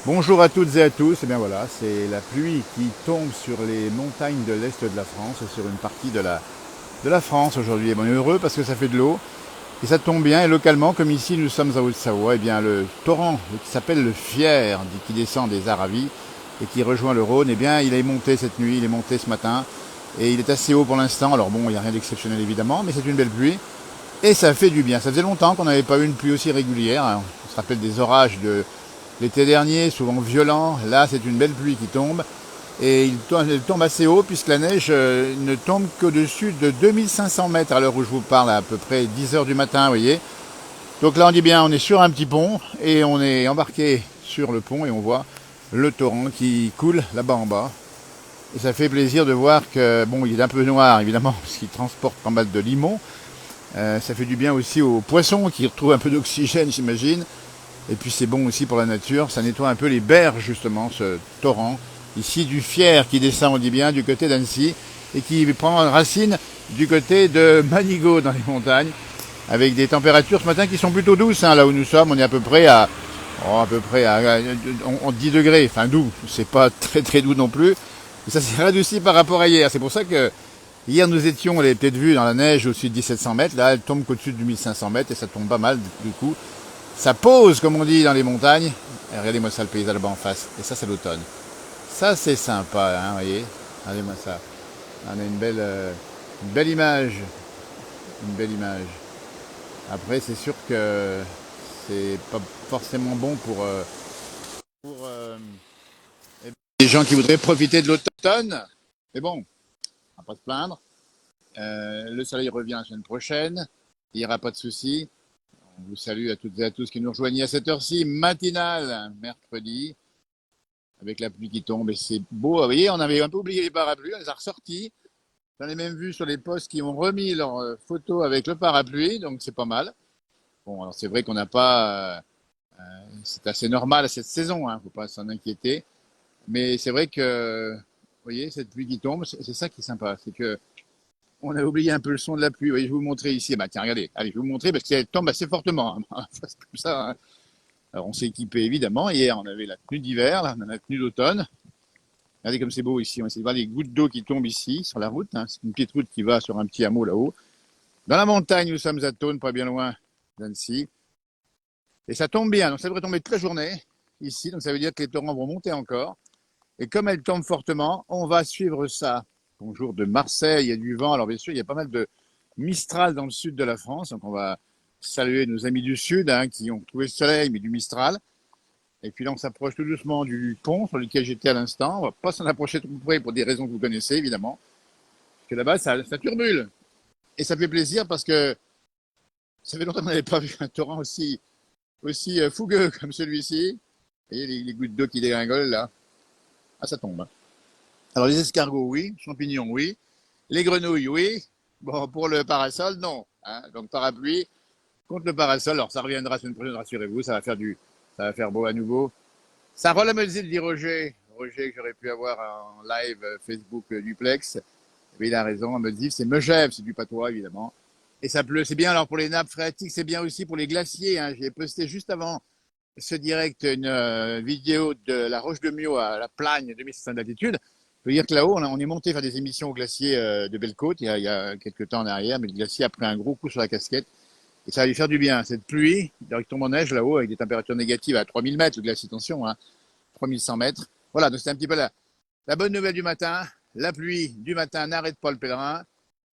Bonjour à toutes et à tous. Et bien voilà, c'est la pluie qui tombe sur les montagnes de l'est de la France et sur une partie de la France aujourd'hui. Et bon, on est heureux parce que ça fait de l'eau et ça tombe bien. Et localement, comme ici nous sommes à Haute-Savoie, et bien le torrent qui s'appelle le Fier, qui descend des Aravis et qui rejoint le Rhône, et bien il est monté cette nuit, il est monté ce matin et il est assez haut pour l'instant. Alors bon, il n'y a rien d'exceptionnel évidemment, mais c'est une belle pluie et ça fait du bien. Ça faisait longtemps qu'on n'avait pas eu une pluie aussi régulière. On se rappelle des orages de l'été dernier, souvent violent. Là, c'est une belle pluie qui tombe. Et elle tombe assez haut puisque la neige ne tombe qu'au-dessus de 2500 mètres à l'heure où je vous parle, à peu près 10 heures du matin, vous voyez. Donc là, on dit bien, on est sur un petit pont et on est embarqué sur le pont et on voit le torrent qui coule là-bas en bas. Et ça fait plaisir de voir que, bon, il est un peu noir évidemment parce qu'il transporte pas mal de limon. Ça fait du bien aussi aux poissons qui retrouvent un peu d'oxygène, j'imagine. Et puis c'est bon aussi pour la nature, ça nettoie un peu les berges justement, ce torrent, ici du Fier qui descend, on dit bien, du côté d'Annecy, et qui prend racine du côté de Manigot dans les montagnes, avec des températures ce matin qui sont plutôt douces, hein, là où nous sommes, on est à peu près à 10 degrés, enfin doux, c'est pas très très doux non plus, et ça s'est radouci par rapport à hier, c'est pour ça que hier nous étions, on l'avait peut-être vu dans la neige au-dessus de 1700 mètres, là elle tombe qu'au-dessus de 1500 mètres et ça tombe pas mal du coup. Ça pose, comme on dit dans les montagnes. Et regardez-moi ça, le paysage là-bas en face. Et ça, c'est l'automne. Ça, c'est sympa, hein, vous voyez. Regardez-moi ça. On a une belle image. Une belle image. Après, c'est sûr que c'est pas forcément bon pour les gens qui voudraient profiter de l'automne. Mais bon, on va pas se plaindre. Le soleil revient la semaine prochaine. Il n'y aura pas de souci. On vous salue à toutes et à tous qui nous rejoignent à cette heure-ci matinale, mercredi, avec la pluie qui tombe. Et c'est beau. Vous voyez, on avait un peu oublié les parapluies, on les a ressortis. J'en ai même vu sur les posts qui ont remis leurs photos avec le parapluie, donc c'est pas mal. Bon, alors c'est vrai qu'on n'a pas. C'est assez normal à cette saison, hein, faut pas s'en inquiéter. Mais c'est vrai que, vous voyez, cette pluie qui tombe, c'est ça qui est sympa. C'est que on a oublié un peu le son de la pluie. Vous voyez, je vais vous montrer ici. Bah tiens, regardez. Allez, je vais vous montrer parce qu'elle tombe assez fortement, hein. C'est comme ça, hein. Alors, on s'est équipé évidemment. Hier, on avait la tenue d'hiver, là, on a la tenue d'automne. Regardez comme c'est beau ici. On essaie de voir les gouttes d'eau qui tombent ici sur la route, hein. C'est une petite route qui va sur un petit hameau là-haut. Dans la montagne, nous sommes à Thônes, pas bien loin d'Annecy. Et ça tombe bien. Donc, ça devrait tomber toute la journée ici. Donc, ça veut dire que les torrents vont monter encore. Et comme elles tombent fortement, on va suivre ça. Bonjour de Marseille, il y a du vent. Alors, bien sûr, il y a pas mal de Mistral dans le sud de la France. Donc, on va saluer nos amis du sud, hein, qui ont trouvé le soleil, mais du Mistral. Et puis là, on s'approche tout doucement du pont sur lequel j'étais à l'instant. On va pas s'en approcher trop près pour des raisons que vous connaissez, évidemment. Parce que là-bas, ça turbule. Et ça fait plaisir parce que ça fait longtemps qu'on n'avait pas vu un torrent aussi fougueux comme celui-ci. Et les gouttes d'eau qui dégringolent là. Ah, ça tombe. Alors, les escargots, oui. Champignons, oui. Les grenouilles, oui. Bon, pour le parasol, non, hein. Donc, parapluie contre le parasol. Alors, ça reviendra la semaine prochaine, rassurez-vous. Ça va faire beau à nouveau. Ça roule à me dit Roger. Roger, que j'aurais pu avoir en live Facebook duplex. Mais il a raison, à me dit, c'est Megève, c'est du patois, évidemment. Et ça pleut, c'est bien. Alors pour les nappes phréatiques, c'est bien aussi pour les glaciers, hein. J'ai posté juste avant ce direct une vidéo de la Roche de Mio à la Plagne, 2500 d'altitude. Je veux dire que là-haut, on est monté faire des émissions au glacier de Bellecote il y a quelques temps en arrière, mais le glacier a pris un gros coup sur la casquette. Et ça va lui faire du bien. Cette pluie, il tombe en neige là-haut avec des températures négatives à 3000 mètres, le glacier, attention, hein. 3100 mètres. Voilà, donc c'est un petit peu la bonne nouvelle du matin. La pluie du matin n'arrête pas le pèlerin.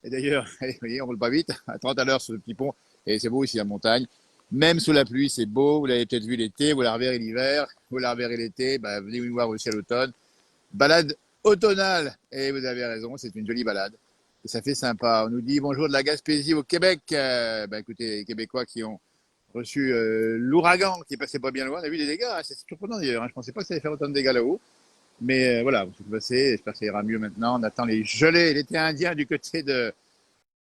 Et d'ailleurs, vous voyez, on roule pas vite, à 30 à l'heure sur le petit pont. Et c'est beau ici, la montagne. Même sous la pluie, c'est beau. Vous l'avez peut-être vu l'été, vous la reverrez l'hiver, vous la reverrez l'été. Bah, venez nous voir aussi à l'automne. Balade automnale. Et vous avez raison, c'est une jolie balade. Et ça fait sympa. On nous dit bonjour de la Gaspésie au Québec. Bah, écoutez, les Québécois qui ont reçu l'ouragan qui passait pas bien loin. On a vu des dégâts, hein. C'est surprenant d'ailleurs, hein. Je pensais pas que ça allait faire autant de dégâts là-haut. Mais voilà, c'est passé. J'espère que ça ira mieux maintenant. On attend les gelées, l'été indien du côté de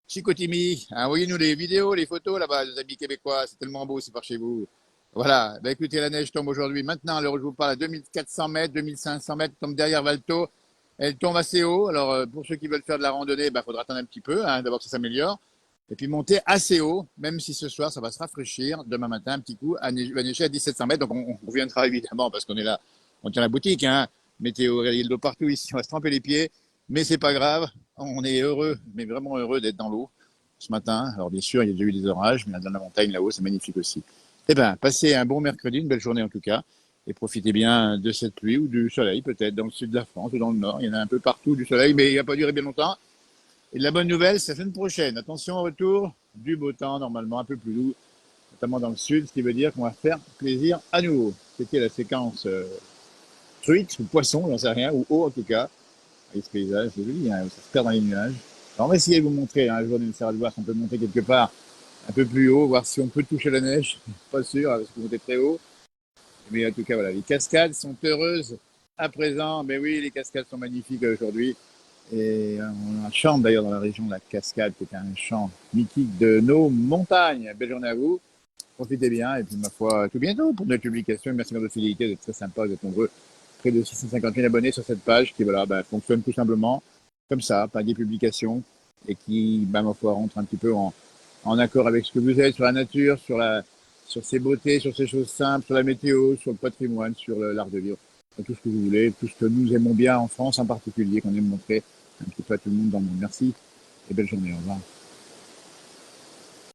Chicoutimi. Hein, envoyez-nous les vidéos, les photos là-bas, nos amis québécois. C'est tellement beau, c'est par chez vous. Voilà. Bah, écoutez, la neige tombe aujourd'hui. Maintenant, à l'heure où je vous parle, à 2400 mètres, 2500 mètres, tombe derrière Valto. Elle tombe assez haut. Alors, pour ceux qui veulent faire de la randonnée, bah, faudra attendre un petit peu, hein, d'abord que ça s'améliore. Et puis monter assez haut, même si ce soir, ça va se rafraîchir. Demain matin, un petit coup, va neiger à 1700 mètres. Donc, on reviendra évidemment parce qu'on est là On tient la boutique, hein. Météo, il y a de l'eau partout ici, on va se tremper les pieds, mais c'est pas grave. On est heureux, mais vraiment heureux d'être dans l'eau ce matin. Alors bien sûr, il y a déjà eu des orages, mais dans la montagne là-haut, c'est magnifique aussi. Eh bien, passez un bon mercredi, une belle journée en tout cas, et profitez bien de cette pluie ou du soleil peut-être dans le sud de la France ou dans le nord. Il y en a un peu partout du soleil, mais il va pas durer bien longtemps. Et la bonne nouvelle, c'est la semaine prochaine. Attention au retour du beau temps, normalement un peu plus doux, notamment dans le sud, ce qui veut dire qu'on va faire plaisir à nouveau. C'était la séquence truite ou poisson, j'en sais rien, ou eau en tout cas. Et ce paysage, c'est joli, hein, ça se perd dans les nuages. Alors on va essayer de vous montrer, hein, un jour on essaiera de voir si on peut monter quelque part un peu plus haut, voir si on peut toucher la neige. Pas sûr, parce que vous êtes très haut. Mais en tout cas, voilà, les cascades sont heureuses à présent. Mais oui, les cascades sont magnifiques aujourd'hui. Et on a un chant d'ailleurs dans la région de la Cascade, qui est un chant mythique de nos montagnes. Belle journée à vous, profitez bien, et puis ma foi, à tout bientôt pour notre publication. Merci de votre fidélité, vous êtes très sympa, vous êtes nombreux. Près de 650 000 abonnés sur cette page qui voilà, fonctionne tout simplement comme ça, par des publications, et qui, ma foi, rentre un petit peu en accord avec ce que vous êtes sur la nature, sur ses beautés, sur ces choses simples, sur la météo, sur le patrimoine, sur l'art de vivre, sur tout ce que vous voulez, tout ce que nous aimons bien en France en particulier, qu'on aime montrer un petit peu à tout le monde dans le monde. Merci et belle journée. Au revoir.